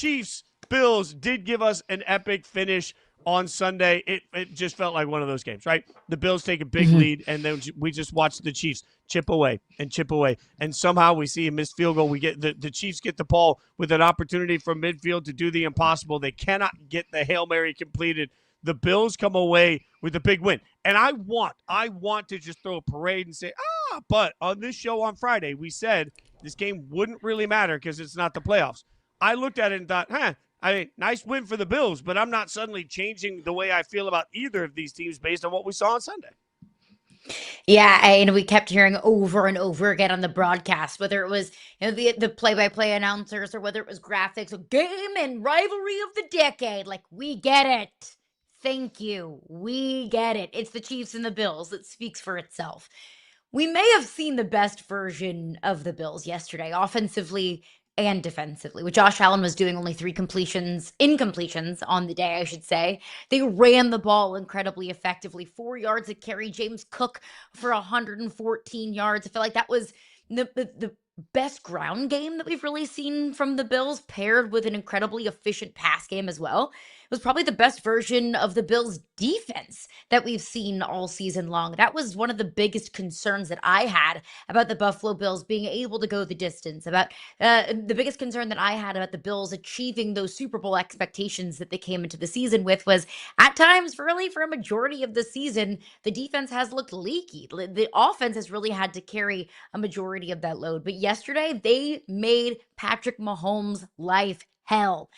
Chiefs, Bills did give us an epic finish on Sunday. It just felt like one of those games, right? The Bills take a big lead, and then we just watch the Chiefs chip away and chip away. And somehow we see a missed field goal. We get the Chiefs get the ball with an opportunity from midfield to do the impossible. They cannot get the Hail Mary completed. The Bills come away with a big win. And I want to just throw a parade and say, but on this show on Friday, we said this game wouldn't really matter because it's not the playoffs. I looked at it and thought, I mean, nice win for the Bills, but I'm not suddenly changing the way I feel about either of these teams based on what we saw on Sunday. Yeah, and we kept hearing over and over again on the broadcast, whether it was the play-by-play announcers or whether it was graphics, a game and rivalry of the decade. Like, we get it. Thank you. We get it. It's the Chiefs and the Bills. It speaks for itself. We may have seen the best version of the Bills yesterday, offensively and defensively, with Josh Allen was doing only 3 incompletions on the day, I should say. They ran the ball incredibly effectively. 4 yards a carry. James Cook for 114 yards. I feel like that was the best ground game that we've really seen from the Bills, paired with an incredibly efficient pass game as well. It was probably the best version of the Bills' defense that we've seen all season long. That was one of the biggest concerns that I had about the Buffalo Bills being able to go the distance, about the biggest concern that I had about the Bills achieving those Super Bowl expectations that they came into the season with was, at times, really for a majority of the season, the defense has looked leaky. The offense has really had to carry a majority of that load. But yesterday, they made Patrick Mahomes' life hell.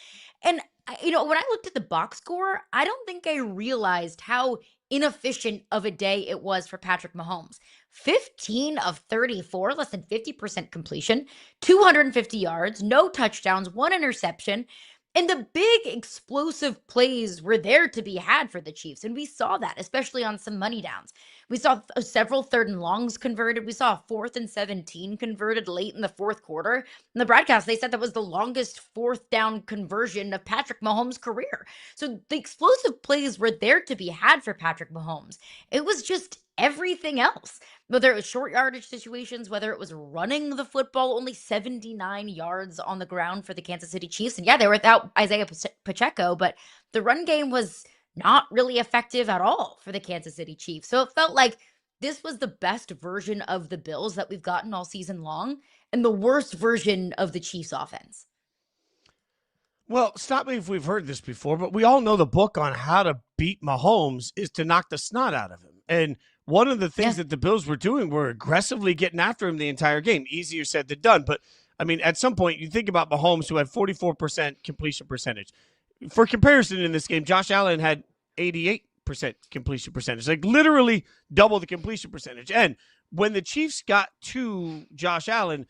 And when I looked at the box score, I don't think I realized how inefficient of a day it was for Patrick Mahomes. 15 of 34, less than 50% completion, 250 yards, no touchdowns, 1 interception. And the big explosive plays were there to be had for the Chiefs. And we saw that, especially on some money downs. We saw several 3rd and longs converted. We saw a 4th and 17 converted late in the 4th quarter. In the broadcast, they said that was the longest 4th down conversion of Patrick Mahomes' career. So the explosive plays were there to be had for Patrick Mahomes. It was just everything else. Whether it was short yardage situations, whether it was running the football, only 79 yards on the ground for the Kansas City Chiefs. And yeah, they were without Isaiah Pacheco, but the run game was not really effective at all for the Kansas City Chiefs. So it felt like this was the best version of the Bills that we've gotten all season long and the worst version of the Chiefs offense. Well, stop me if we've heard this before, but we all know the book on how to beat Mahomes is to knock the snot out of him. And one of the things that the Bills were doing were aggressively getting after him the entire game. Easier said than done. But, I mean, at some point, you think about Mahomes, who had 44% completion percentage. For comparison in this game, Josh Allen had 88% completion percentage, like literally double the completion percentage. And when the Chiefs got to Josh Allen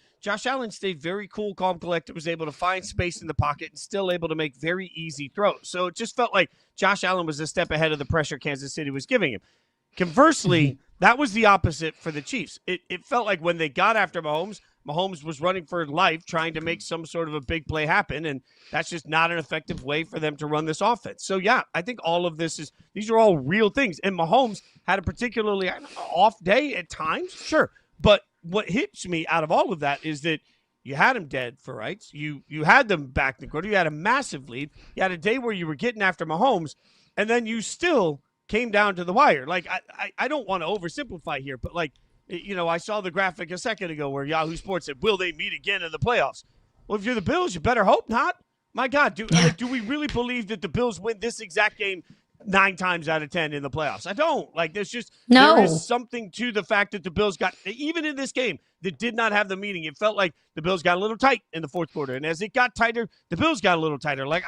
stayed very cool, calm, collected, was able to find space in the pocket and still able to make very easy throws. So it just felt like Josh Allen was a step ahead of the pressure Kansas City was giving him. Conversely, that was the opposite for the Chiefs. It felt like when they got after Mahomes was running for life, trying to make some sort of a big play happen, and that's just not an effective way for them to run this offense. So, yeah, I think all of these are all real things. And Mahomes had a particularly off day at times, sure. But what hits me out of all of that is that you had him dead for rights. You had them back in the quarter. You had a massive lead. You had a day where you were getting after Mahomes, and then you still came down to the wire. Like, I don't want to oversimplify here, but like, I saw the graphic a second ago where Yahoo Sports said, will they meet again in the playoffs? Well, if you're the Bills, you better hope not. My God, do we really believe that the Bills win this exact game 9 times out of 10 in the playoffs? I don't. Like, there is something to the fact that the Bills got, even in this game, that did not have the meaning. It felt like the Bills got a little tight in the 4th quarter. And as it got tighter, the Bills got a little tighter. Like,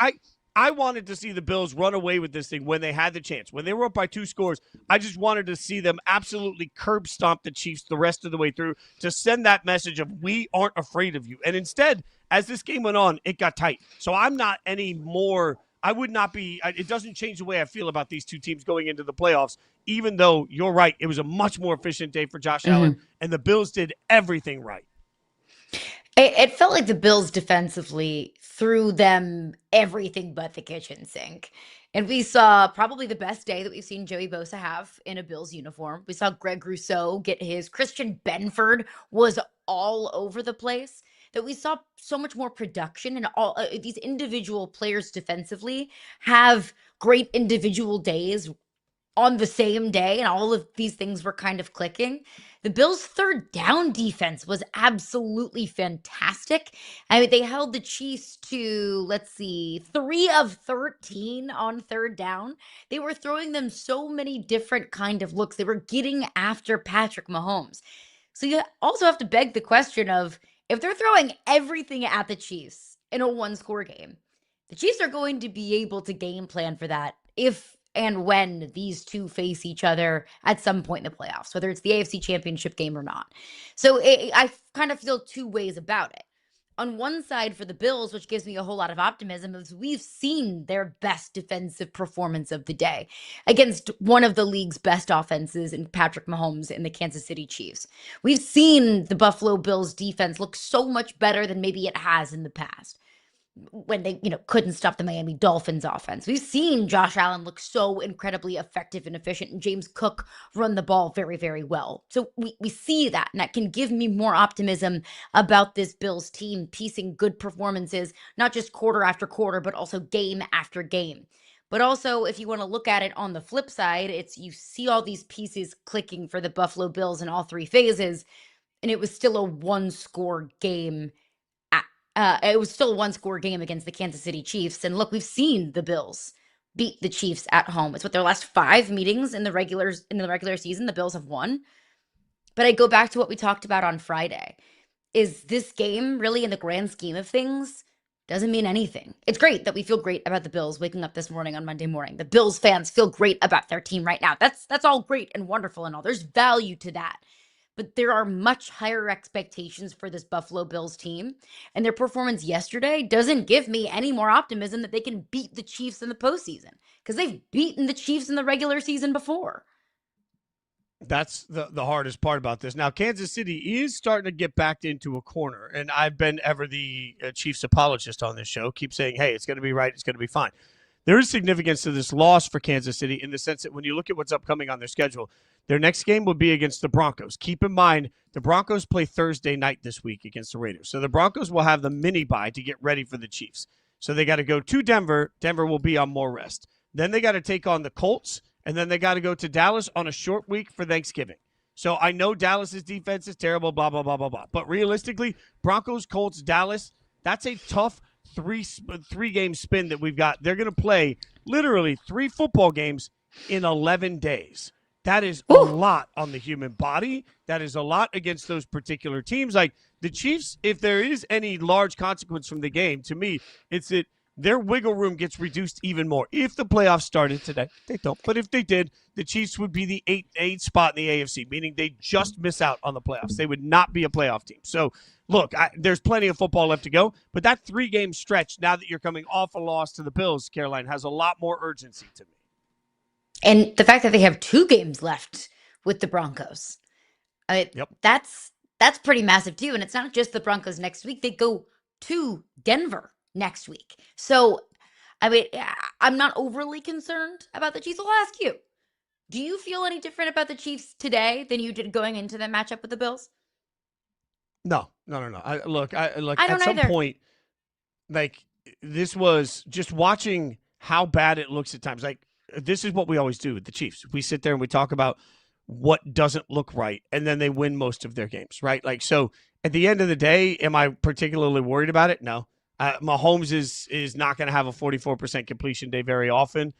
I wanted to see the Bills run away with this thing when they had the chance. When they were up by 2 scores, I just wanted to see them absolutely curb stomp the Chiefs the rest of the way through to send that message of, we aren't afraid of you. And instead, as this game went on, it got tight. So I'm not any more – I would not be – it doesn't change the way I feel about these two teams going into the playoffs, even though you're right. It was a much more efficient day for Josh Allen, and the Bills did everything right. It felt like the Bills defensively threw them everything but the kitchen sink. And we saw probably the best day that we've seen Joey Bosa have in a Bills uniform. We saw Greg Rousseau get his. Christian Benford was all over the place. that we saw so much more production, and all these individual players defensively have great individual days on the same day, and all of these things were kind of clicking. The Bills' third down defense was absolutely fantastic. I mean, they held the Chiefs to, let's see, 3 of 13 on third down. They were throwing them so many different kind of looks. They were getting after Patrick Mahomes. So you also have to beg the question of, if they're throwing everything at the Chiefs in a one-score game, the Chiefs are going to be able to game plan for that if and when these two face each other at some point in the playoffs, whether it's the AFC Championship game or not. So I kind of feel two ways about it. On one side, for the Bills, which gives me a whole lot of optimism, is we've seen their best defensive performance of the day against one of the league's best offenses in Patrick Mahomes and the Kansas City Chiefs. We've seen the Buffalo Bills defense look so much better than maybe it has in the past, when they, couldn't stop the Miami Dolphins offense. We've seen Josh Allen look so incredibly effective and efficient, and James Cook run the ball very, very well. So we see that, and that can give me more optimism about this Bills team piecing good performances, not just quarter after quarter, but also game after game. But also, if you want to look at it on the flip side, it's you see all these pieces clicking for the Buffalo Bills in all three phases, and it was still a one-score game. It was still a one-score game against the Kansas City Chiefs. And look, we've seen the Bills beat the Chiefs at home. It's what their last 5 meetings in the regular season, the Bills have won. But I go back to what we talked about on Friday. Is this game really, in the grand scheme of things, doesn't mean anything? It's great that we feel great about the Bills waking up this morning on Monday morning. The Bills fans feel great about their team right now. That's all great and wonderful and all. There's value to that. But there are much higher expectations for this Buffalo Bills team. And their performance yesterday doesn't give me any more optimism that they can beat the Chiefs in the postseason, because they've beaten the Chiefs in the regular season before. That's the hardest part about this. Now, Kansas City is starting to get backed into a corner, and I've been ever the Chiefs apologist on this show, keep saying, hey, it's going to be right, it's going to be fine. There is significance to this loss for Kansas City in the sense that when you look at what's upcoming on their schedule, their next game will be against the Broncos. Keep in mind, the Broncos play Thursday night this week against the Raiders. So the Broncos will have the mini bye to get ready for the Chiefs. So they got to go to Denver. Denver will be on more rest. Then they got to take on the Colts, and then they got to go to Dallas on a short week for Thanksgiving. So I know Dallas's defense is terrible, blah, blah, blah, blah, blah. But realistically, Broncos, Colts, Dallas, that's a tough three-game spin that we've got. They're going to play literally 3 football games in 11 days. That is a lot on the human body. That is a lot against those particular teams. Like the Chiefs, if there is any large consequence from the game, to me, it's that their wiggle room gets reduced even more. If the playoffs started today, they don't. But if they did, the Chiefs would be the 8 spot in the AFC, meaning they just miss out on the playoffs. They would not be a playoff team. So, look, there's plenty of football left to go. But that 3-game stretch, now that you're coming off a loss to the Bills, Caroline, has a lot more urgency to me. And the fact that they have 2 games left with the Broncos, Yep. that's pretty massive too. And it's not just the Broncos next week. They go to Denver next week. So, I mean, I'm not overly concerned about the Chiefs. I'll ask you, do you feel any different about the Chiefs today than you did going into the matchup with the Bills? No. I don't at some either. point, like, this was just watching how bad it looks at times. Like, this is what we always do with the Chiefs. We sit there and we talk about what doesn't look right, and then they win most of their games, right? Like, so at the end of the day, am I particularly worried about it? No. Mahomes is not going to have a 44% completion day very often.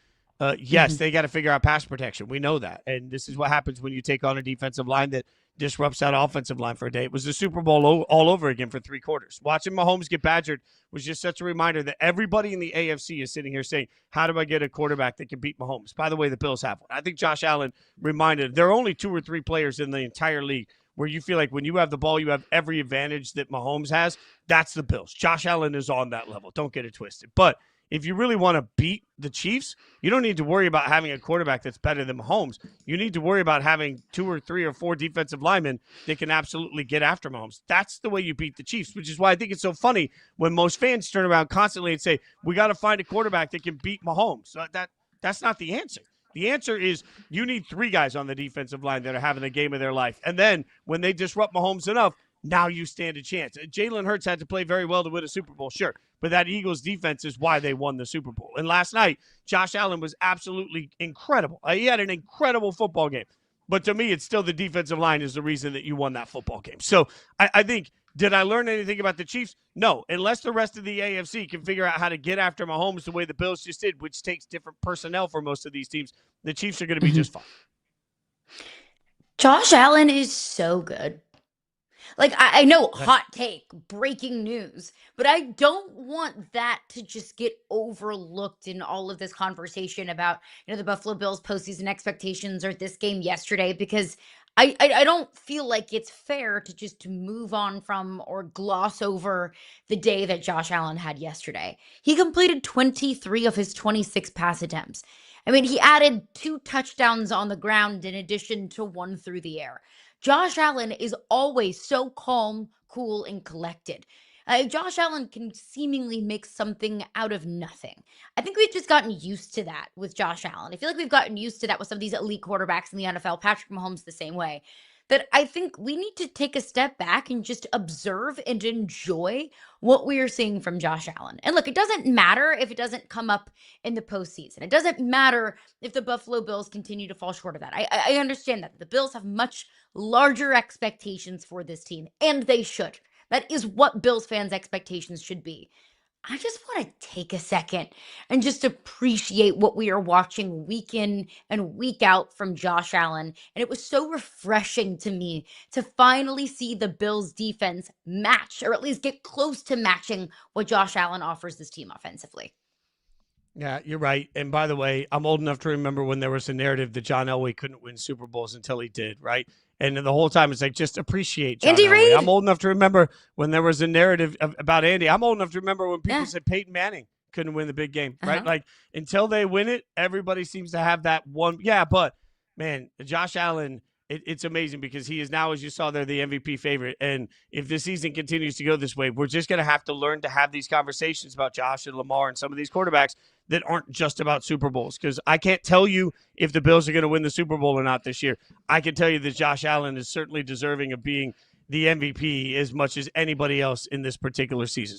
Yes, they got to figure out pass protection. We know that. And this is what happens when you take on a defensive line that disrupts that offensive line for a day. It was the Super Bowl all over again for 3 quarters. Watching Mahomes get badgered was just such a reminder that everybody in the AFC is sitting here saying, how do I get a quarterback that can beat Mahomes? By the way, the Bills have one. I think Josh Allen reminded there are only 2 or 3 players in the entire league where you feel like when you have the ball, you have every advantage that Mahomes has. That's the Bills. Josh Allen is on that level. Don't get it twisted. But if you really want to beat the Chiefs, you don't need to worry about having a quarterback that's better than Mahomes. You need to worry about having 2 or 3 or 4 defensive linemen that can absolutely get after Mahomes. That's the way you beat the Chiefs, which is why I think it's so funny when most fans turn around constantly and say, we got to find a quarterback that can beat Mahomes. So that's not the answer. The answer is you need 3 guys on the defensive line that are having the game of their life. And then when they disrupt Mahomes enough, now you stand a chance. Jalen Hurts had to play very well to win a Super Bowl, sure, but that Eagles defense is why they won the Super Bowl. And last night, Josh Allen was absolutely incredible. He had an incredible football game. But to me, it's still the defensive line is the reason that you won that football game. So I think, did I learn anything about the Chiefs? No, unless the rest of the AFC can figure out how to get after Mahomes the way the Bills just did, which takes different personnel for most of these teams, the Chiefs are going to be just fine. Josh Allen is so good. Like, I know, hot take, breaking news, but I don't want that to just get overlooked in all of this conversation about, the Buffalo Bills postseason expectations or this game yesterday, because I don't feel like it's fair to just move on from or gloss over the day that Josh Allen had yesterday. He completed 23 of his 26 pass attempts. I mean, he added 2 touchdowns on the ground in addition to 1 through the air. Josh Allen is always so calm, cool, and collected. Josh Allen can seemingly make something out of nothing. I think we've just gotten used to that with Josh Allen. I feel like we've gotten used to that with some of these elite quarterbacks in the NFL. Patrick Mahomes the same way. That I think we need to take a step back and just observe and enjoy what we are seeing from Josh Allen. And look, it doesn't matter if it doesn't come up in the postseason. It doesn't matter if the Buffalo Bills continue to fall short of that. I understand that. The Bills have much larger expectations for this team, and they should. That is what Bills fans' expectations should be. I just want to take a second and just appreciate what we are watching week in and week out from Josh Allen. And it was so refreshing to me to finally see the Bills defense match, or at least get close to matching what Josh Allen offers this team offensively. Yeah, you're right. And by the way, I'm old enough to remember when there was a narrative that John Elway couldn't win Super Bowls until he did, right? And the whole time it's like, just appreciate John Andy Elway. Reid. I'm old enough to remember when there was a narrative about Andy. I'm old enough to remember when people said Peyton Manning couldn't win the big game, right? Like, until they win it, everybody seems to have that one. Yeah, but, man, Josh Allen, it's amazing because he is now, as you saw there, the MVP favorite. And if this season continues to go this way, we're just going to have to learn to have these conversations about Josh and Lamar and some of these quarterbacks that aren't just about Super Bowls. Because I can't tell you if the Bills are going to win the Super Bowl or not this year. I can tell you that Josh Allen is certainly deserving of being the MVP as much as anybody else in this particular season.